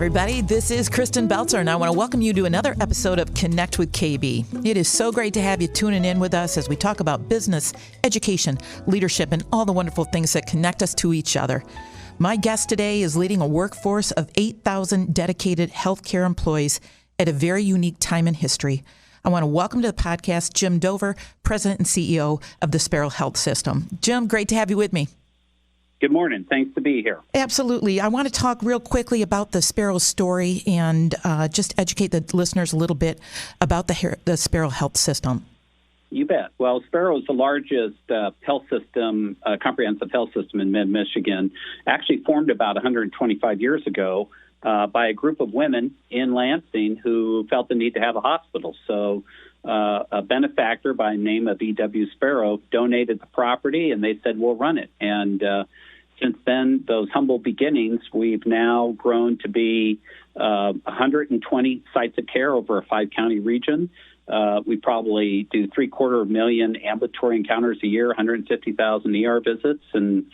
everybody. This is Kristin Beltzer, and I want to welcome you to another episode of Connect with KB. It is so great to have you tuning in with us as we talk about business, education, leadership, and all the wonderful things that connect us to each other. My guest today is leading a workforce of 8,000 dedicated healthcare employees at a very unique time in history. I want to welcome to the podcast Jim Dover, President and CEO of the Sparrow Health System. Jim, great to have you with me. Good morning. Thanks to be here. Absolutely. I want to talk real quickly about the Sparrow story and just educate the listeners a little bit about the Sparrow Health System. You bet. Well, Sparrow is the largest health system, comprehensive health system in mid-Michigan, actually formed about 125 years ago by a group of women in Lansing who felt the need to have a hospital. So a benefactor by the name of E.W. Sparrow donated the property, and they said, we'll run it. And since then, those humble beginnings, we've now grown to be 120 sites of care over a 5-county region. We probably do 750,000 ambulatory encounters a year, 150,000 ER visits, and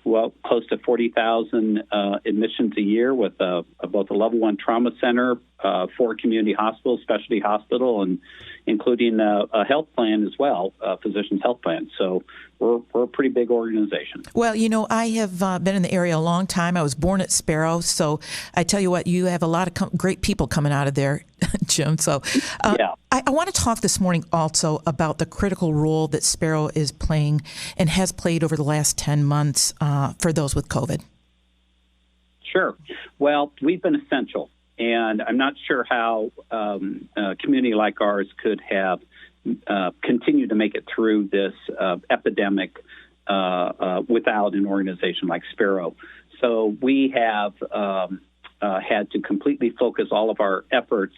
close to 40,000 admissions a year with both a level 1 trauma center, 4 community hospitals, specialty hospital, and including a health plan as well, a physician's health plan. So we're a pretty big organization. Well, you know, I have been in the area a long time. I was born at Sparrow, so I tell you what, you have a lot of great people coming out of there, Jim. So yeah. I want to talk this morning also about the critical role that Sparrow is playing and has played over the last 10 months for those with COVID. Sure. Well, we've been essential, and I'm not sure how a community like ours could have continued to make it through this epidemic without an organization like Sparrow. So we have had to completely focus all of our efforts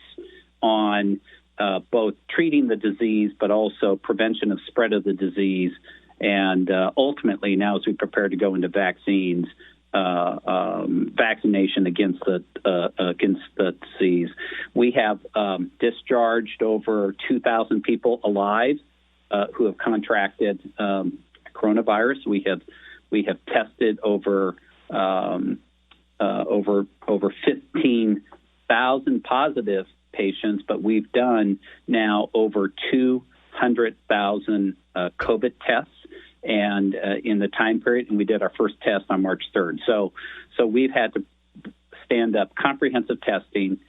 on both treating the disease, but also prevention of spread of the disease. And ultimately, now as we prepare to go into vaccines, vaccination against the disease. We have discharged over 2,000 people alive who have contracted coronavirus. We have tested over 15,000 positive patients, but we've done now over 200,000 COVID tests. And in the time period, and we did our first test on March 3rd. So we've had to stand up comprehensive testing,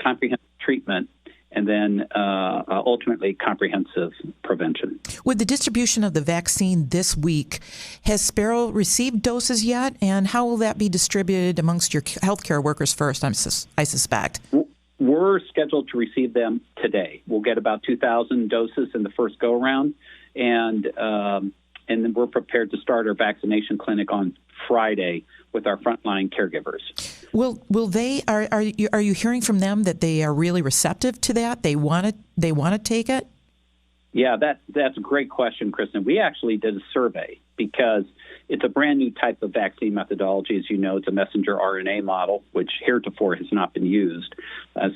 comprehensive treatment, and then ultimately comprehensive prevention. With the distribution of the vaccine this week, has Sparrow received doses yet? And how will that be distributed amongst your healthcare workers first, I suspect? We're scheduled to receive them today. We'll get about 2,000 doses in the first go-around, and then we're prepared to start our vaccination clinic on Friday with our frontline caregivers. Will they? Are you hearing from them that they are really receptive to that? They want to take it? Yeah, that's a great question, Kristin. We actually did a survey because it's a brand new type of vaccine methodology. As you know, it's a messenger RNA model, which heretofore has not been used.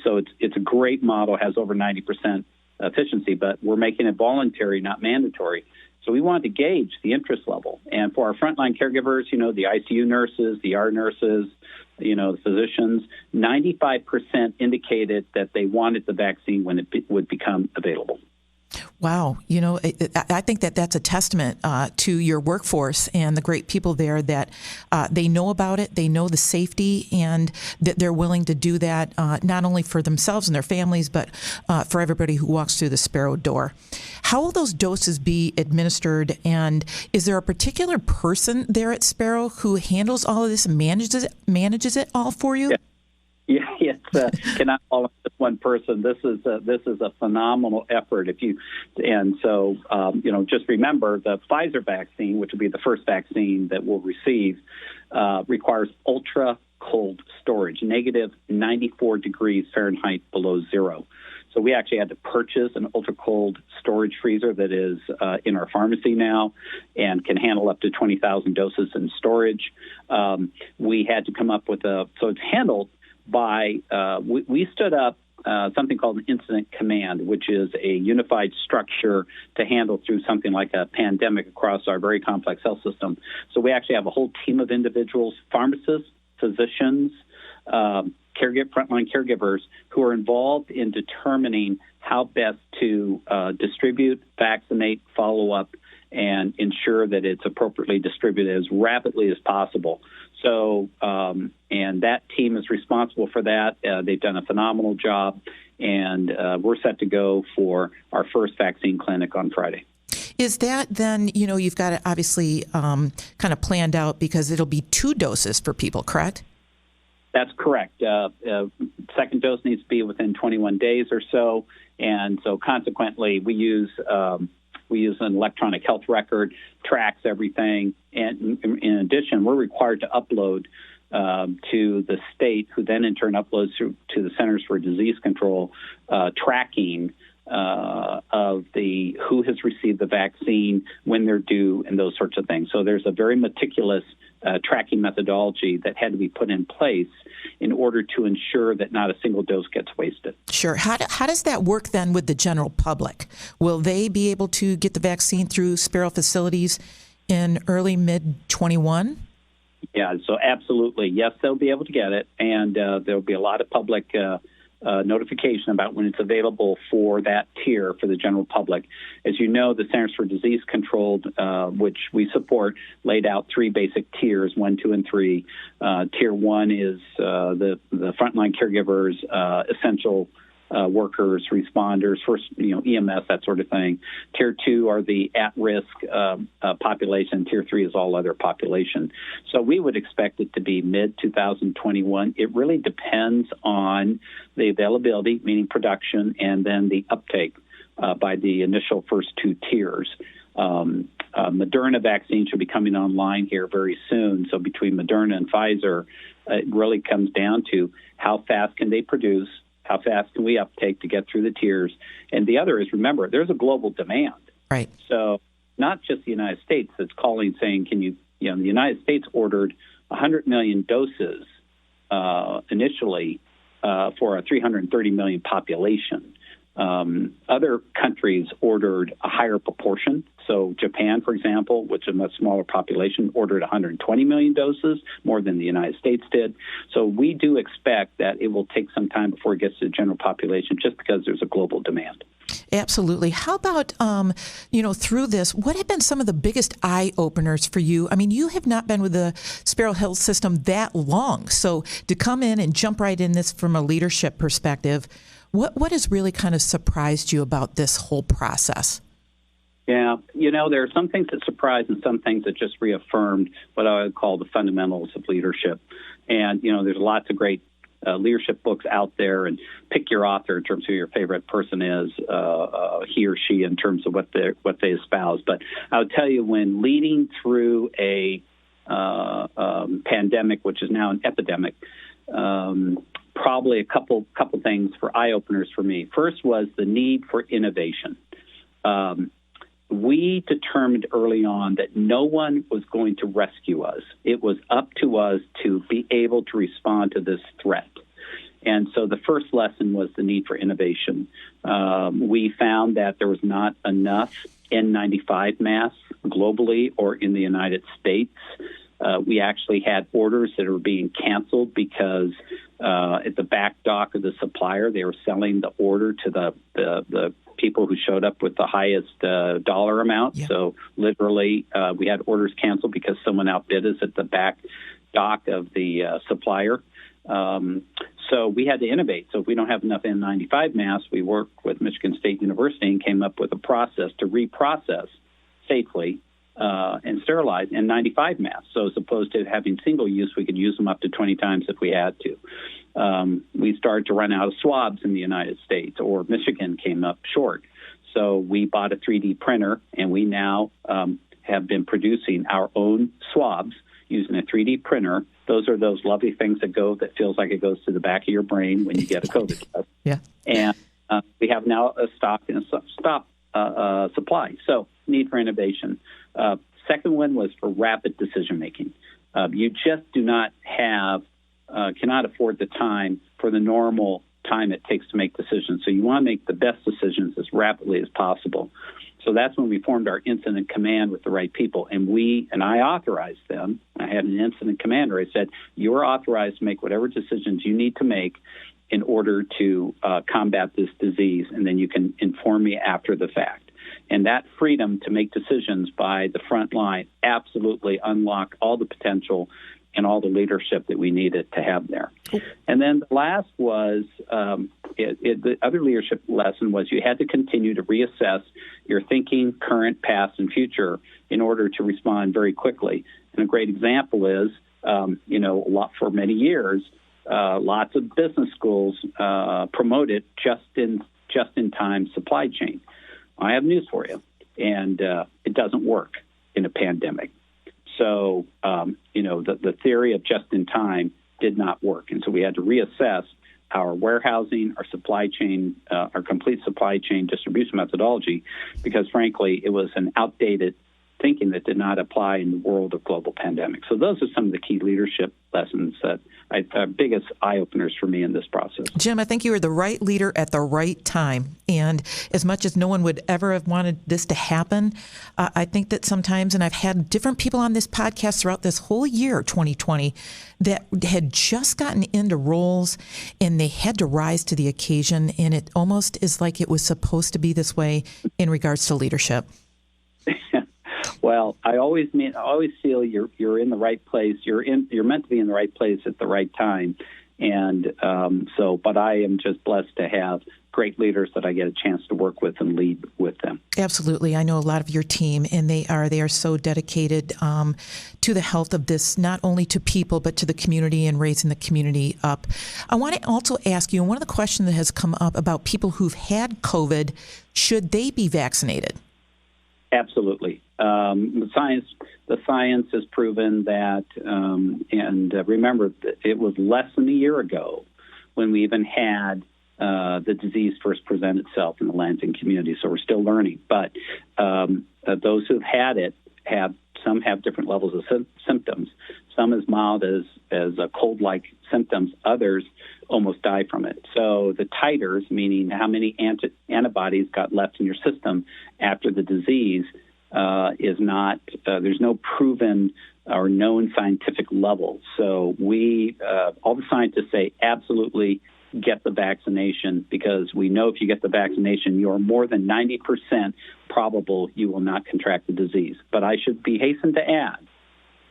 So it's a great model, has over 90% efficiency, but we're making it voluntary, not mandatory. So we wanted to gauge the interest level. And for our frontline caregivers, you know, the ICU nurses, the ER nurses, you know, the physicians, 95% indicated that they wanted the vaccine when it would become available. Wow. You know, I think that's a testament to your workforce and the great people there that they know about it, they know the safety, and that they're willing to do that not only for themselves and their families, but for everybody who walks through the Sparrow door. How will those doses be administered, and is there a particular person there at Sparrow who handles all of this and manages it all for you? Yeah, it's cannot fall on just one person. This is a phenomenal effort. Just remember the Pfizer vaccine, which will be the first vaccine that we'll receive, requires ultra cold storage, negative 94 degrees Fahrenheit below zero. So we actually had to purchase an ultra-cold storage freezer that is in our pharmacy now and can handle up to 20,000 doses in storage. We had to come up with so it's handled by, we stood up something called an incident command, which is a unified structure to handle through something like a pandemic across our very complex health system. So we actually have a whole team of individuals, pharmacists, physicians, frontline caregivers who are involved in determining how best to distribute, vaccinate, follow up, and ensure that it's appropriately distributed as rapidly as possible. So, and that team is responsible for that. They've done a phenomenal job, and we're set to go for our first vaccine clinic on Friday. Is that then, you've got it obviously kind of planned out because it'll be 2 doses for people, correct? That's correct. Second dose needs to be within 21 days or so, and so consequently, we use an electronic health record, tracks everything, and in addition, we're required to upload to the state, who then in turn uploads to the Centers for Disease Control, tracking of who has received the vaccine, when they're due, and those sorts of things. So there's a very meticulous tracking methodology that had to be put in place in order to ensure that not a single dose gets wasted. Sure. How does that work then with the general public? Will they be able to get the vaccine through Sparrow facilities in early, mid-21? Yeah, so absolutely. Yes, they'll be able to get it, and there'll be a lot of public notification about when it's available for that tier for the general public. As you know, the Centers for Disease Control, which we support, laid out 3 basic tiers, 1, 2, and 3. Tier 1 is the frontline caregivers, essential workers, responders, first, EMS, that sort of thing. Tier 2 are the at-risk population. Tier 3 is all other population. So we would expect it to be mid-2021. It really depends on the availability, meaning production, and then the uptake by the initial first 2 tiers. Moderna vaccine should be coming online here very soon. So between Moderna and Pfizer, it really comes down to how fast can they produce, how fast can we uptake to get through the tiers? And the other is, remember, there's a global demand. Right. So not just the United States that's calling saying, the United States ordered 100 million doses initially for a 330 million population. Other countries ordered a higher proportion. So Japan, for example, which is a much smaller population, ordered 120 million doses, more than the United States did. So we do expect that it will take some time before it gets to the general population, just because there's a global demand. Absolutely. How about, through this, what have been some of the biggest eye-openers for you? I mean, you have not been with the Sparrow Health System that long. So to come in and jump right in this from a leadership perspective, what has really kind of surprised you about this whole process? Yeah, there are some things that surprised and some things that just reaffirmed what I would call the fundamentals of leadership. And, there's lots of great leadership books out there, and pick your author in terms of who your favorite person is, he or she, in terms of what they espouse. But I would tell you, when leading through a pandemic, which is now an epidemic, probably a couple things for eye-openers for me. First was the need for innovation. We determined early on that no one was going to rescue us. It was up to us to be able to respond to this threat. And so the first lesson was the need for innovation. We found that there was not enough N95 masks globally or in the United States. We actually had orders that were being canceled because at the back dock of the supplier, they were selling the order to the people who showed up with the highest dollar amount. Yeah. So literally, we had orders canceled because someone outbid us at the back dock of the supplier. So we had to innovate. So if we don't have enough N95 masks, we worked with Michigan State University and came up with a process to reprocess safely and sterilize N95 masks. So as opposed to having single use, we could use them up to 20 times if we had to. We started to run out of swabs in the United States, or Michigan came up short. So we bought a 3D printer, and we now have been producing our own swabs using a 3D printer. Those are those lovely things that feels like it goes to the back of your brain when you get a COVID test. Yeah. And we have now a stock and a supply. So need for innovation. Second one was for rapid decision-making. You just do not cannot afford the time for the normal time it takes to make decisions. So you want to make the best decisions as rapidly as possible. So that's when we formed our incident command with the right people. And I authorized them. I had an incident commander. I said, you're authorized to make whatever decisions you need to make in order to combat this disease, and then you can inform me after the fact. And that freedom to make decisions by the front line absolutely unlocked all the potential and all the leadership that we needed to have there. And then the last was, the other leadership lesson was you had to continue to reassess your thinking, current, past, and future in order to respond very quickly. And a great example is, for many years, lots of business schools promoted just-in-time supply chain. I have news for you, and it doesn't work in a pandemic. So, the theory of just-in-time did not work. And so we had to reassess our warehousing, our supply chain, our complete supply chain distribution methodology, because, frankly, it was an outdated thinking that did not apply in the world of global pandemic. So those are some of the key leadership lessons that are biggest eye-openers for me in this process. Jim, I think you were the right leader at the right time. And as much as no one would ever have wanted this to happen, I think that sometimes, and I've had different people on this podcast throughout this whole year, 2020, that had just gotten into roles and they had to rise to the occasion. And it almost is like it was supposed to be this way in regards to leadership. Well, I always feel you're in the right place. You're meant to be in the right place at the right time, and but I am just blessed to have great leaders that I get a chance to work with and lead with them. Absolutely, I know a lot of your team, and they are so dedicated to the health of this, not only to people but to the community and raising the community up. I want to also ask you, and one of the questions that has come up about people who've had COVID, should they be vaccinated? Absolutely. The science has proven that, and remember, it was less than a year ago when we even had the disease first present itself in the Lansing community. So we're still learning. But those who've had it some have different levels of symptoms. Some as mild as a cold-like symptoms. Others almost die from it. So the titers, meaning how many antibodies got left in your system after the disease, is not, there's no proven or known scientific level. So all the scientists say absolutely get the vaccination, because we know if you get the vaccination, you're more than 90% probable you will not contract the disease. But I should be hastened to add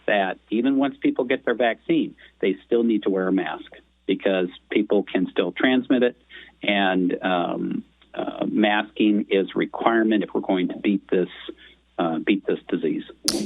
that even once people get their vaccine, they still need to wear a mask, because people can still transmit it, and masking is a requirement if we're going to beat this disease.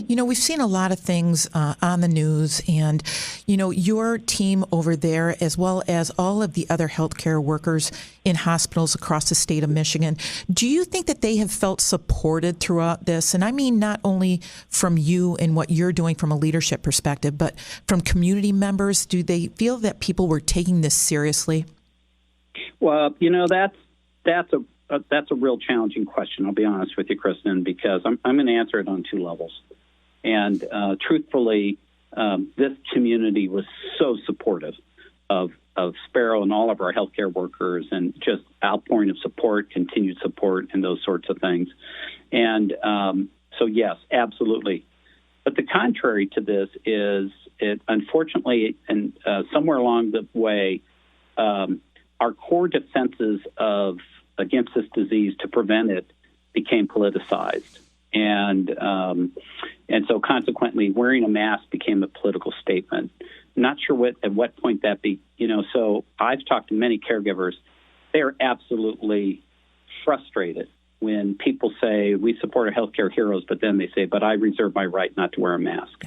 We've seen a lot of things on the news, and, your team over there, as well as all of the other healthcare workers in hospitals across the state of Michigan, do you think that they have felt supported throughout this? And I mean, not only from you and what you're doing from a leadership perspective, but from community members. Do they feel that people were taking this seriously? Well, that's a real challenging question, I'll be honest with you, Kristin, because I'm going to answer it on two levels. And truthfully, this community was so supportive of Sparrow and all of our healthcare workers, and just outpouring of support, continued support, and those sorts of things. And so, yes, absolutely. But the contrary to this is, unfortunately, and somewhere along the way, our core defenses against this disease to prevent it became politicized. And so consequently, wearing a mask became a political statement. Not sure at what point that be, so I've talked to many caregivers. They're absolutely frustrated when people say, we support our healthcare heroes, but then they say, but I reserve my right not to wear a mask.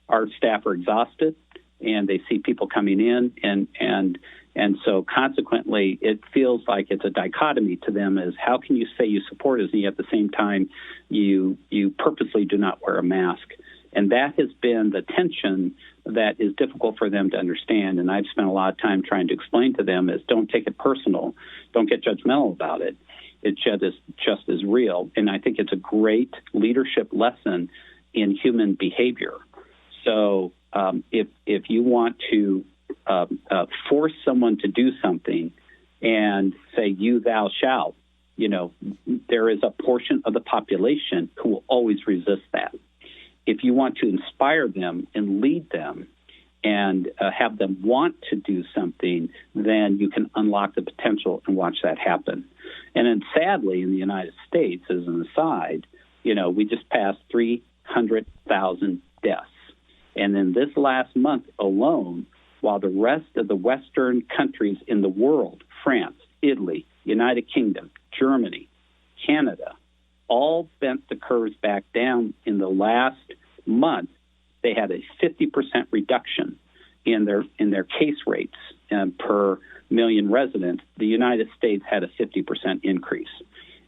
Our staff are exhausted, and they see people coming in, and so consequently, it feels like it's a dichotomy to them, as how can you say you support us and yet at the same time you purposely do not wear a mask? And that has been the tension that is difficult for them to understand. And I've spent a lot of time trying to explain to them is, don't take it personal. Don't get judgmental about it. It's just as real. And I think it's a great leadership lesson in human behavior. So if you want to force someone to do something and say, you, thou shalt, there is a portion of the population who will always resist that. If you want to inspire them and lead them and have them want to do something, then you can unlock the potential and watch that happen. And then sadly, in the United States, as an aside, we just passed 300,000 deaths. And in this last month alone, while the rest of the Western countries in the world, France, Italy, United Kingdom, Germany, Canada, all bent the curves back down in the last month, they had a 50% reduction in their case rates per million residents. The United States had a 50% increase.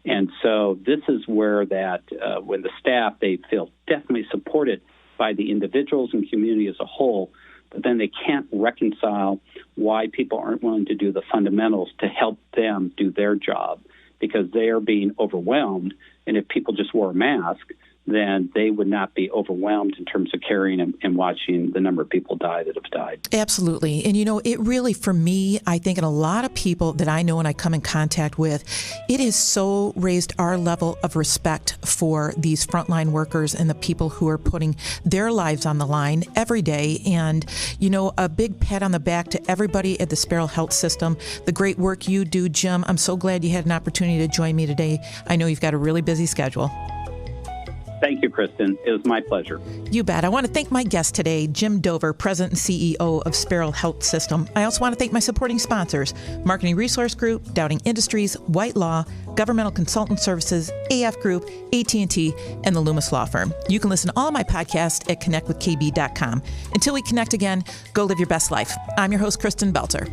And so this is where when the staff, they feel definitely supported by the individuals and community as a whole, but then they can't reconcile why people aren't willing to do the fundamentals to help them do their job, because they are being overwhelmed. And if people just wore a mask, then they would not be overwhelmed in terms of caring and watching the number of people die that have died. Absolutely. And, it really, for me, I think, and a lot of people that I know and I come in contact with, it has so raised our level of respect for these frontline workers and the people who are putting their lives on the line every day. And, a big pat on the back to everybody at the Sparrow Health System, the great work you do, Jim. I'm so glad you had an opportunity to join me today. I know you've got a really busy schedule. Thank you, Kristin. It was my pleasure. You bet. I want to thank my guest today, Jim Dover, President and CEO of Sparrow Health System. I also want to thank my supporting sponsors, Marketing Resource Group, Dowding Industries, White Law, Governmental Consultant Services, AF Group, AT&T, and the Loomis Law Firm. You can listen to all of my podcasts at connectwithkb.com. Until we connect again, go live your best life. I'm your host, Kristin Beltzer.